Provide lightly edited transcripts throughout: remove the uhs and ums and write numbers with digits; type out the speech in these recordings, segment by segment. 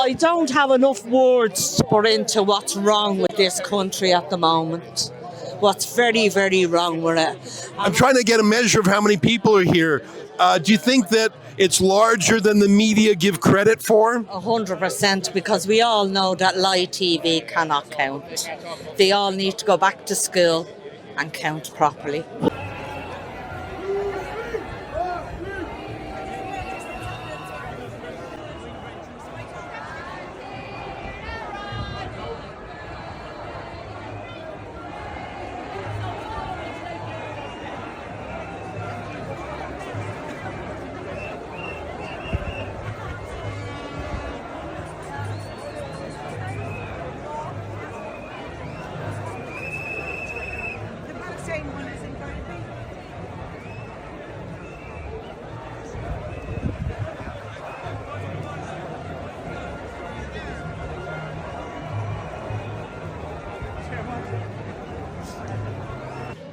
I don't have enough words to put into what's wrong with this country at the moment. What's very, very wrong with it. I'm trying to get a measure of how many people are here. Do you think that it's larger than the media give credit for? 100%, because we all know that live TV cannot count. They all need to go back to school and count properly.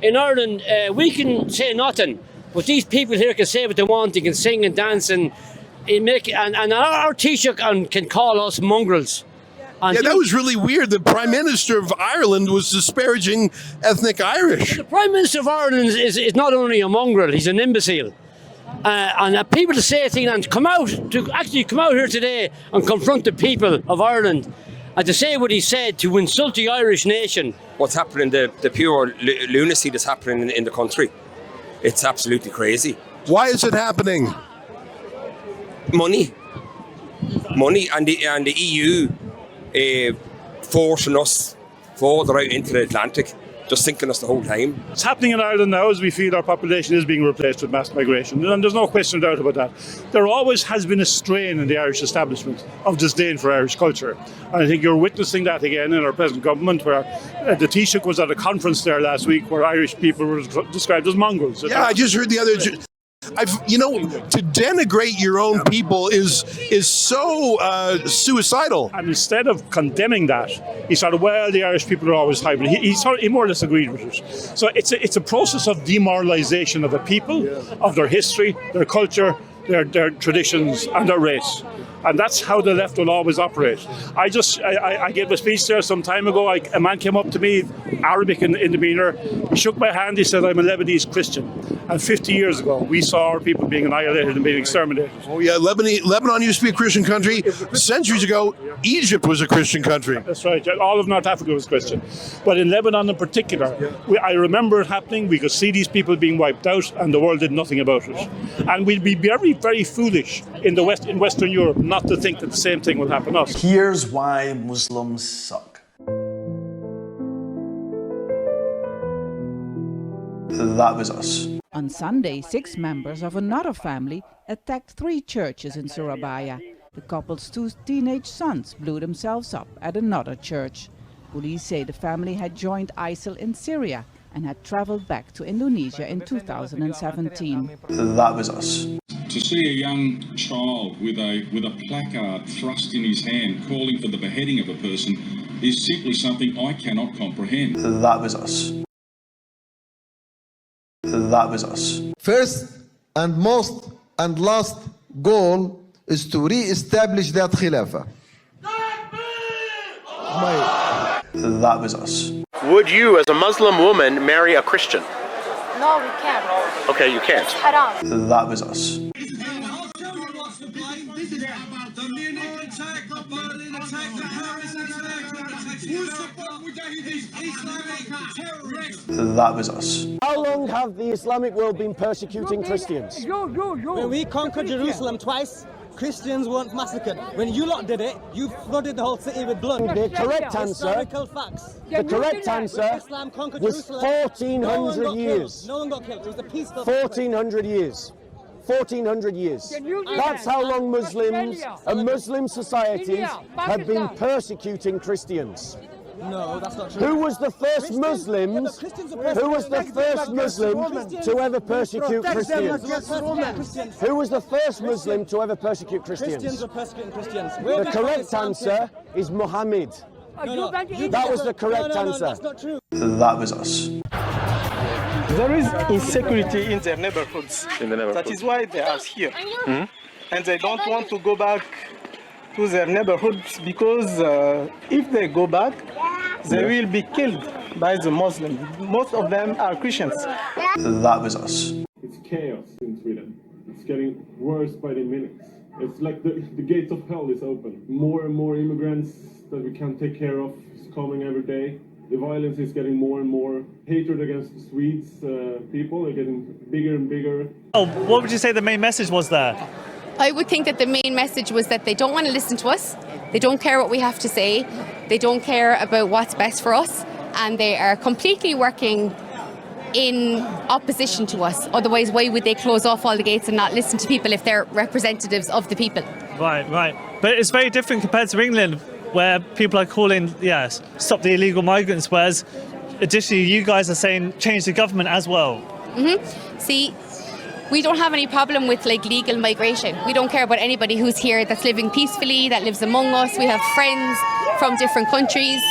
In Ireland, we can say nothing, but these people here can say what they want. They can sing and dance and our Taoiseach can call us mongrels. Yeah, that was really weird. The Prime Minister of Ireland was disparaging ethnic Irish. The Prime Minister of Ireland is not only a mongrel, he's an imbecile. And people to say things and come out here today and confront the people of Ireland and to say what he said, to insult the Irish nation. What's happening, the pure lunacy that's happening in the country, it's absolutely crazy. Why is it happening? Money, and the EU forcing us further out into the Atlantic, just sinking us the whole time. What's happening in Ireland now is we feel our population is being replaced with mass migration, and there's no question doubt about that. There always has been a strain in the Irish establishment of disdain for Irish culture, and I think you're witnessing that again in our present government, where the Taoiseach was at a conference there last week where Irish people were described as mongrels. Yeah, I just heard the other... to denigrate your own people is so suicidal. And instead of condemning that, he started, well, the Irish people are always hybrid. He more or less agreed with it. So it's a process of demoralisation of a people, of their history, their culture, their traditions and their race. And that's how the left will always operate. I gave a speech there some time ago. A man came up to me, Arabic in demeanour. He shook my hand. He said, I'm a Lebanese Christian. And 50 years ago, we saw our people being annihilated and being exterminated. Oh, yeah. Lebanon used to be a Christian country. Centuries ago, Egypt was a Christian country. That's right. All of North Africa was Christian. But in Lebanon in particular, I remember it happening. We could see these people being wiped out, and the world did nothing about it. And we'd be very, very foolish in Western Europe not to think that the same thing will happen to us. Here's why Muslims suck. That was us. On Sunday, 6 members of another family attacked 3 churches in Surabaya. The couple's 2 teenage sons blew themselves up at another church. Police say the family had joined ISIL in Syria and had traveled back to Indonesia in 2017. That was us. To see a young child with a placard thrust in his hand calling for the beheading of a person is simply something I cannot comprehend. That was us. That was us. First and most and last goal is to re-establish that Khilafah. That was us. Would you, as a Muslim woman, marry a Christian? No, we can't. Okay, you can't. Haram. That was us. That was us. How long have the Islamic world been persecuting Christians? When we conquered Jerusalem twice, Christians weren't massacred. When you lot did it, you flooded the whole city with blood. The correct answer, historical facts. The correct answer was 1,400 years. No one got killed. It was a peaceful. 1,400 years. 1,400 years. That's how long Muslims and Muslim societies have been persecuting Christians. No, that's not true. Who was the first Muslims? Who was the first Muslim to ever persecute Christians? Who was the first Muslim to ever persecute Christians? Christians were persecuting Christians. The correct answer is Muhammad. That was the correct answer. That's not true. That was us. There is insecurity in their neighborhoods. That is why they are here. And they don't want to go back to their neighborhoods because if they go back, they will be killed by the Muslims. Most of them are Christians. That was us. It's chaos in Sweden. It's getting worse by the minute. It's like the gates of hell is open. More and more immigrants that we can't take care of is coming every day. The violence is getting more and more. Hatred against Swedes people are getting bigger and bigger. Oh, what would you say the main message was there? I would think that the main message was that they don't want to listen to us. They don't care what we have to say. They don't care about what's best for us. And they are completely working in opposition to us. Otherwise, why would they close off all the gates and not listen to people if they're representatives of the people? Right. But it's very different compared to England, where people are calling, stop the illegal migrants, whereas additionally you guys are saying change the government as well. See, we don't have any problem with legal migration. We don't care about anybody who's here that's living peacefully, that lives among us. We have friends from different countries.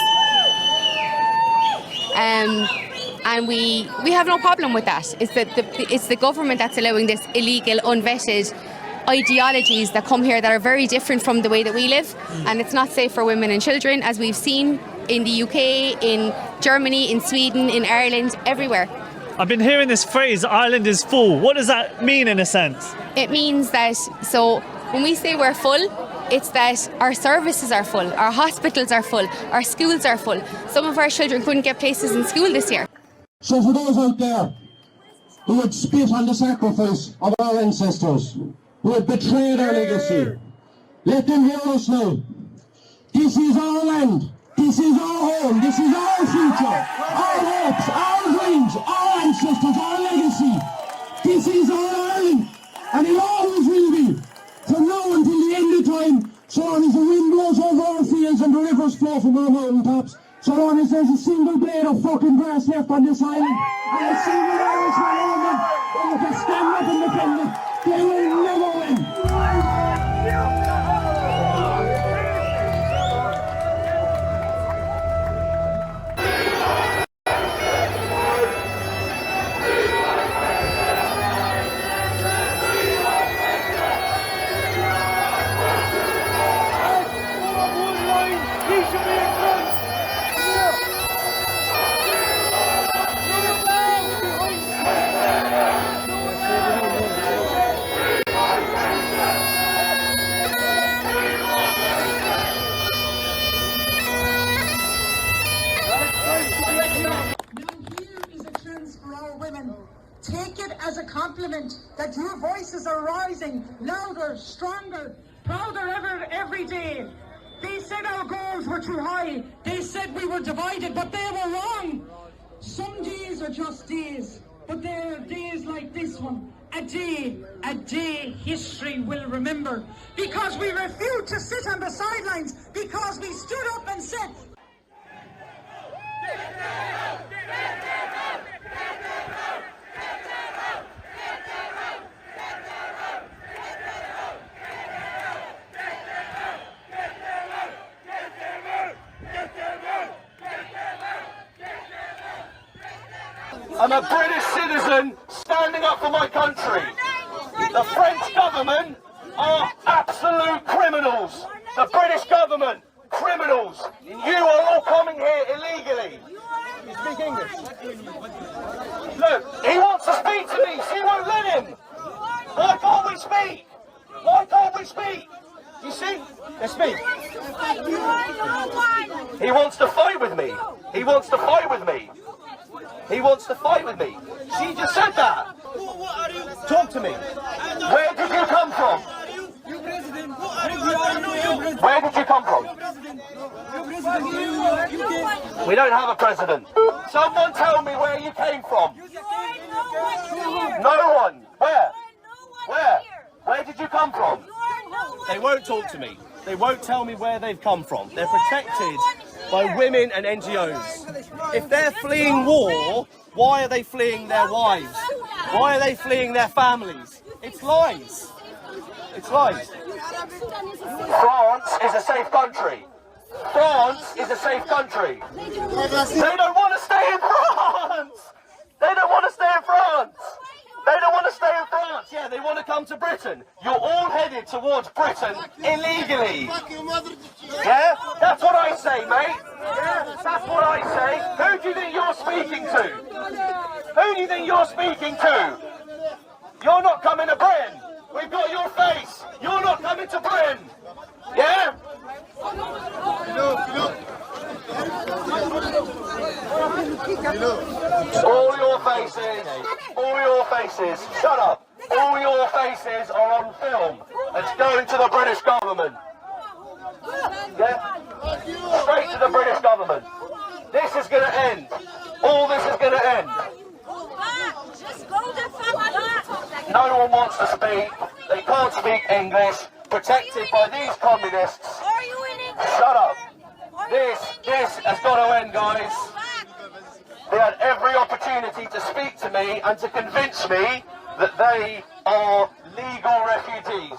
And we have no problem with that. It's the government that's allowing this illegal, unvetted ideologies that come here that are very different from the way that we live, and it's not safe for women and children, as we've seen in the UK, in Germany, in Sweden, in Ireland, everywhere. I've been hearing this phrase, Ireland is full. What does that mean in a sense? It means that, so when we say we're full, it's that our services are full, our hospitals are full, our schools are full. Some of our children couldn't get places in school this year. So for those out there who would spit on the sacrifice of our ancestors, who had betrayed our legacy, let them hear us now. This is our land, this is our home, this is our future, our hopes, our dreams, our ancestors, our legacy. This is our Ireland, and it always will be, from now until the end of time, so long as the wind blows over our fields and the rivers flow from our mountaintops, so long as there's a single blade of fucking grass left on this island, and a single Irishman woman who can stand up and defend it, they will never win. Take it as a compliment that your voices are rising louder, stronger, prouder every day. They said our goals were too high. They said we were divided, but they were wrong. Some days are just days, but there are days like this one. A day history will remember. Because we refused to sit on the sidelines, because we stood up and said, I'm a British citizen standing up for my country. The French government are absolute criminals. The British government, criminals. You are all coming here illegally. You speak English? Look, he wants to speak to me, so you won't let him. Why can't we speak? Why can't we speak? You see? Let's speak. He wants to fight with me. He wants to fight with me. He wants to fight with me. She just said that. Talk to me. Where did you come from? Where did you come from? We don't have a president. Someone tell me where you came from. No one. Where? Where? Where did you come from? They won't talk to me. They won't tell me where they've come from. They're protected by women and NGOs. If they're fleeing war, why are they fleeing their wives? Why are they fleeing their families? It's lies. It's lies. France is a safe country. France is a safe country. They don't want to stay in France. They don't want to stay in France. They don't want to stay in France. Yeah, they want to come to Britain. You're all headed towards Britain illegally. Yeah? That's what I say, mate. Yeah, that's what I say. Who do you think you're speaking to? Who do you think you're speaking to? You're not coming to Britain. We've got your face. You're not coming to Britain. Yeah? All your faces, shut up. All your faces are on film. It's going to the British government. Yeah? Straight to the British government. This is going to end. All this is going to end. No one wants to speak. They can't speak English. Protected by these communists. Shut up. This has got to end, guys. They had every opportunity to speak to me and to convince me that they are legal refugees.